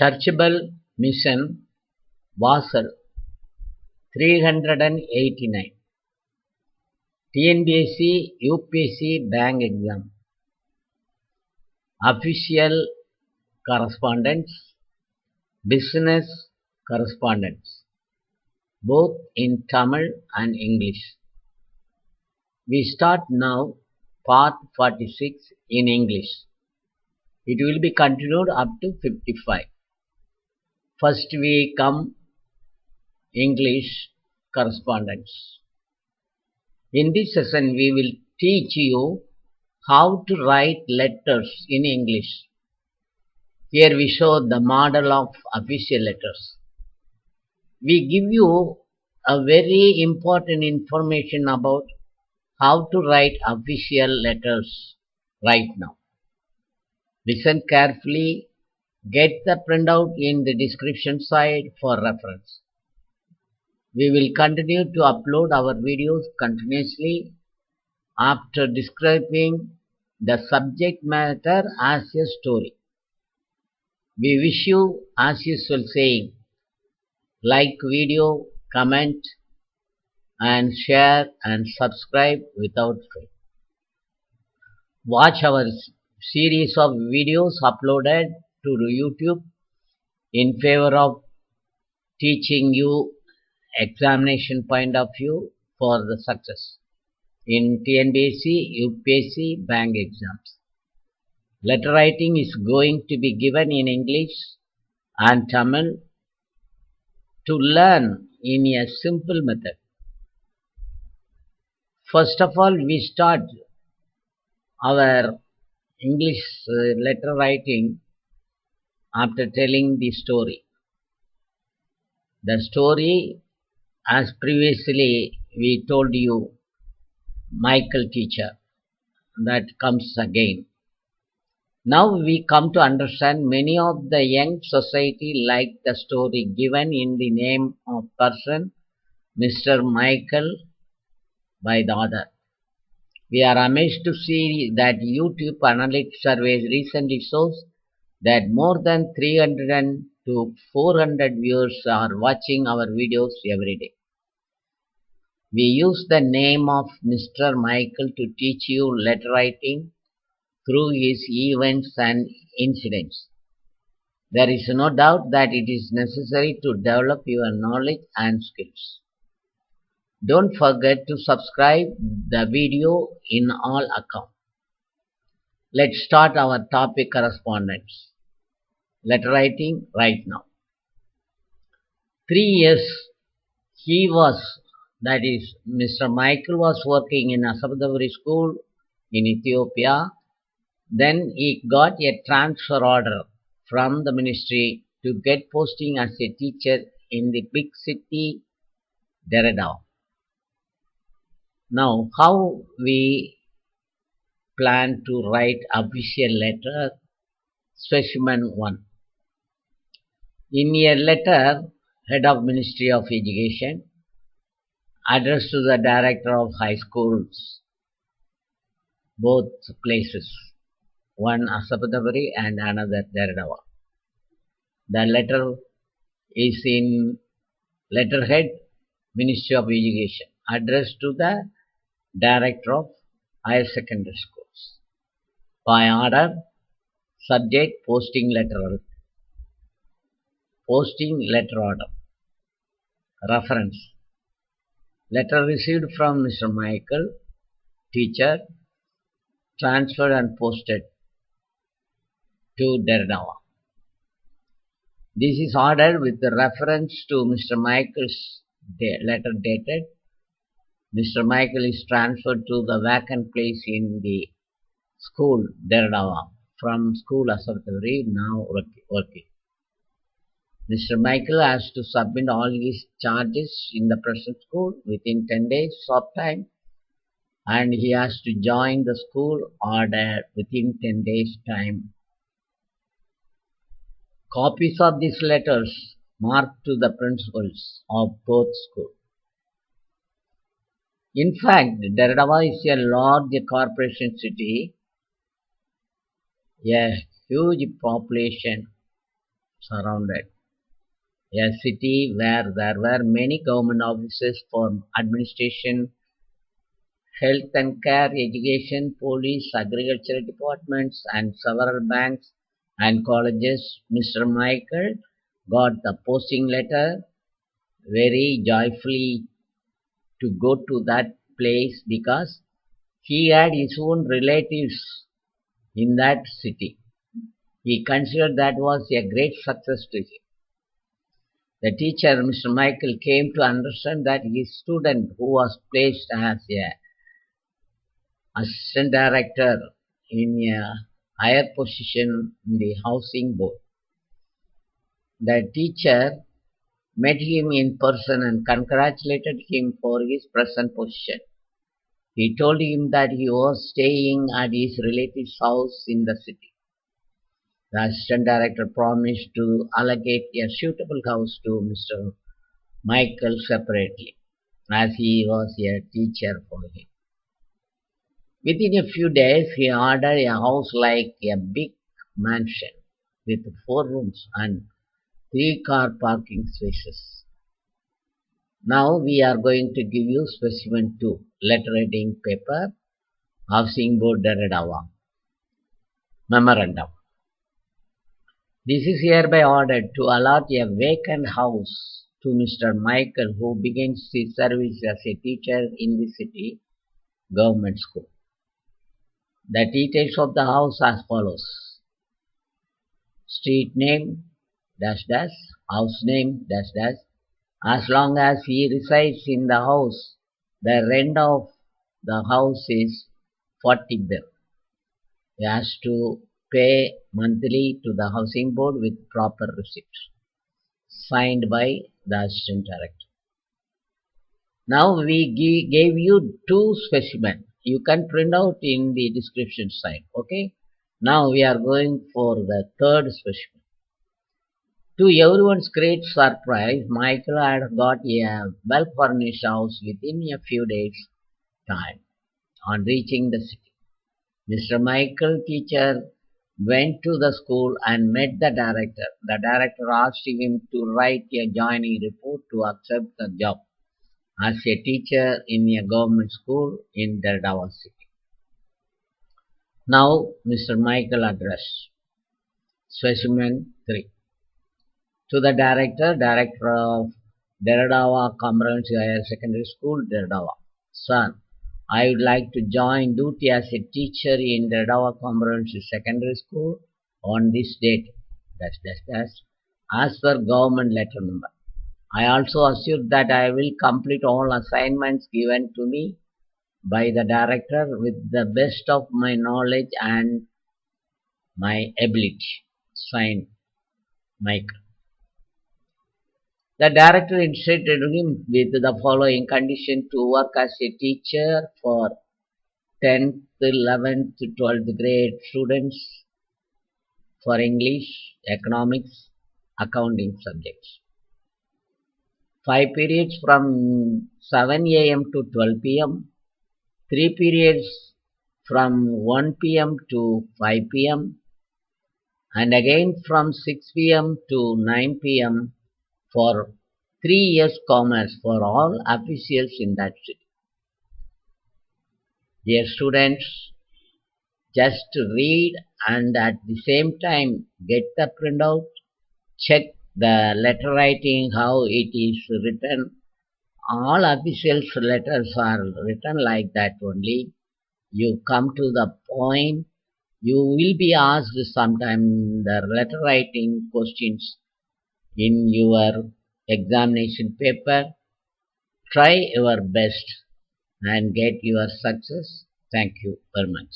Churchable Mission, Basel, 389. TNPSC UPSC Bank Exam. Official correspondence, business correspondence, both in Tamil and English. We start now part 46 in English. It will be continued up to 55. First we come English correspondence. In this session we will teach you how to write letters in English. Here we show the model of official letters. We give you a very important information about how to write official letters right now. Listen carefully, get the printout in the description side for reference. We will continue to upload our videos continuously after describing the subject matter as a story. We wish you, as usual, saying like video, comment and share and subscribe without fail. Watch our series of videos uploaded to YouTube in favor of teaching you examination point of view for the success in TNPSC, UPSC, bank exams. Letter writing is going to be given in English and Tamil to learn in a simple method. First of all, we start our English letter writing after telling the story. The story, as previously we told you, Michael teacher, that comes again. Now we come to understand many of the young society like the story given in the name of person Mr. Michael by the author. We are amazed to see that YouTube analytics surveys recently shows that more than 300 to 400 viewers are watching our videos every day. We use the name of Mr. Michael to teach you letter writing through his events and incidents. There is no doubt that it is necessary to develop your knowledge and skills. Don't forget to subscribe the video in all accounts. Let's start our topic correspondence. Letter writing right now. 3 years that is Mr. Michael was working in Asabadaburi school in Ethiopia. Then he got a transfer order from the ministry to get posting as a teacher in the big city, Derrida. Now, how we plan to write official letter? Specimen 1. In a letter, Head of Ministry of Education, addressed to the Director of High Schools, both places, one Asabadaburi and another Derrida. The letter is in letterhead, Ministry of Education, addressed to the Director of Higher Secondary Schools. By order, subject, posting letter order. Reference. Letter received from Mr. Michael, teacher, transferred and posted to Derrida. This is ordered with the reference to Mr. Michael's letter dated. Mr. Michael is transferred to the vacant place in the school, Derrida, from school Asabadaburi, now working. Mr. Michael has to submit all his charges in the present school within 10 days of time, and he has to join the school order within 10 days time. Copies of these letters marked to the principals of both schools. In fact, Derrida is a large corporation city, a huge population, surrounded. A city where there were many government offices for administration, health and care, education, police, agricultural departments, and several banks and colleges. Mr. Michael got the posting letter very joyfully to go to that place because he had his own relatives in that city. He considered that was a great success to him. The teacher, Mr. Michael, came to understand that his student, who was placed as a assistant director in a higher position in the housing board, the teacher met him in person and congratulated him for his present position. He told him that he was staying at his relative's house in the city. The assistant director promised to allocate a suitable house to Mr. Michael separately, as he was a teacher for him. Within a few days, he ordered a house like a big mansion with 4 rooms and 3 car parking spaces. Now we are going to give you specimen 2, letter heading paper, Housing Board Deradawa. Memorandum. This is hereby ordered to allot a vacant house to Mr. Michael, who begins his service as a teacher in the city government school. The details of the house as follows: street name, dash dash, house name, dash dash. As long as he resides in the house, the rent of the house is 40 bir. He has to pay monthly to the housing board with proper receipts. Signed by the assistant director. Now we gave you 2 specimens. You can print out in the description side. Okay. Now we are going for the 3rd specimen. To everyone's great surprise, Michael had got a well-furnished house within a few days' time. On reaching the city, Mr. Michael, teacher, went to the school and met the director. The director asked him to write a joining report to accept the job as a teacher in a government school in Deradawa city. Now, Mr. Michael addressed. Specimen 3. To the director, director of Deradawa Comprehensive Higher Secondary School, Deradawa. Sir, I would like to join duty as a teacher in Deradawa Comprehensive Secondary School on this date, dash dash dash, as per government letter number. I also assure that I will complete all assignments given to me by the director with the best of my knowledge and my ability. Signed, Michael. The director instructed him with the following condition: to work as a teacher for 10th, 11th, 12th grade students for English, economics, accounting subjects. 5 periods from 7 a.m. to 12 p.m., 3 periods from 1 p.m. to 5 p.m., and again from 6 p.m. to 9 p.m. for 3 years commerce for all officials in that city. Dear students, just read and at the same time get the printout, check the letter writing, how it is written. All officials' letters are written like that only. You come to the point. You will be asked sometime the letter writing questions in your examination paper. Try your best and get your success. Thank you very much.